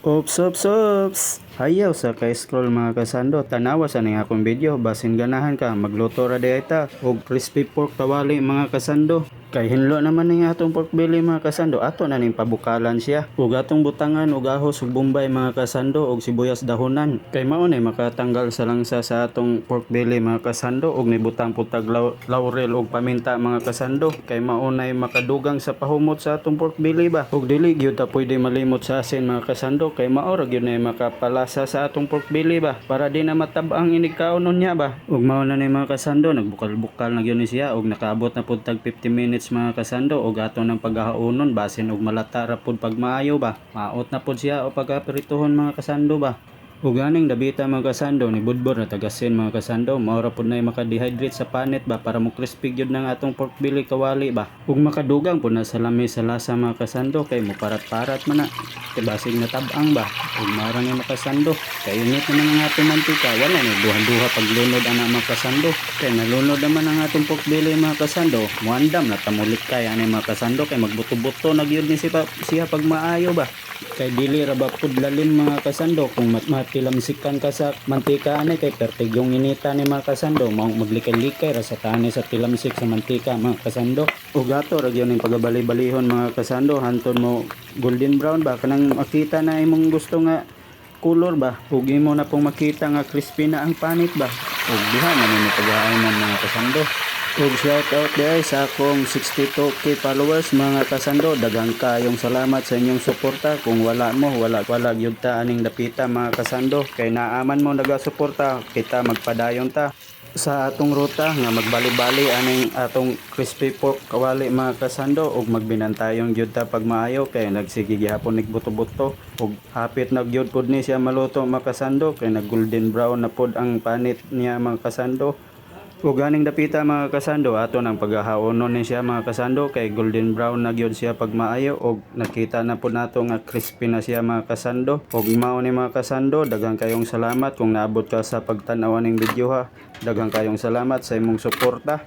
Ops. Hayaw sa ka-scroll mga kasando. Tanawa sa ning akong video. Basin ganahan ka. Magluto ra di ta. Og crispy pork tawali mga kasando. Kay hinlo naman ning atong pork belly mga kasando. Ato na ning pabukalan siya. Ug atong butangan og ahos ug bombay mga kasando. Og sibuyas dahonan. Kay mao ni makatanggal sa langsa sa atong pork belly mga kasando. Og nibutang putag laurel og paminta mga kasando. Kay mao nay makadugang sa pahumot sa atong pork belly ba. Og dili gyud ta pwede malimot sa asin mga kasando. Kay mao ra gyud na makapalasa sa atong pork belly ba. Para di na matab-ang inigkaonon niya ba. Ug mao na ni mga kasando. Nagbukal-bukal na gyud ni siya. Og nakaabot na pud tag 50 minutes mga kasando. Og ato ng paghahaunon basin og malata ra pud pag maayo ba. Maot na pud siya o pagaprituhon mga kasando ba. Ug aning dabita mga kasando ni budbor na tagasin mga kasando. Maura pud na maka-dehydrate sa panit ba para mo crispy gyud ng atong pork belly kawali ba. Ug makadugang pud na sa lami sa lasa mga kasando kay mo parat-parat man na. Kay basig na tab-ang ba. Ug mara ni makasando. Kay init naman ang atong mantika. Wala ni duha-duha paglunod ana mga kasando. Kay nalunod naman ang atong pork belly mga kasando. Muandam na tamulik kay ani mga kasando kay magbuto-buto na gyud ni siya pag maayo ba. Kay dili ra ba pud lalim mga kasando kung matilamsikan ka sa mantika ani kay pertig yung inita ni mga kasando mao maglikay-likay ra sa tani sa tilamsik sa mantika mga kasando. Ug ato ra gyud ning pagabali-balihon mga kasando hantud mo golden brown ba kanang makita na imong gusto nga color ba ug imo na pong makita nga crispy na ang panit ba. Ug diha na ni pag-aayman mga kasando. Ug shout out guys sa akong 62k followers mga kasando. Daghang kayong salamat sa inyong suporta. Kung wala mo, wala gyud ta aning dapita mga kasando. Kay naaman mo nagasuporta, kita magpadayon ta sa atong ruta nga magbali-bali aning atong crispy pork kawali mga kasando. Ug magbinantayong gyud ta pag maayo kay nagsige gihapon nigbuto-buto. Ug hapit na gyud pud ni siya maluto mga kasando kay nag golden brown na pud ang panit niya mga kasando. Ug ganing dapita mga kasando ato nang paghahaonon ni siya mga kasando kay golden brown na gyud siya pag maayo og nakita na pud nato nga crispy na siya mga kasando. Ug mao ni mga kasando, daghang kayong salamat kung naabot ka sa pagtan-aw ning video ha. Daghang kayong salamat sa imong suporta.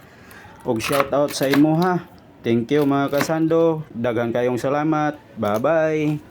Ug shout out sa imo ha. Thank you mga kasando. Daghang kayong salamat. Bye-bye.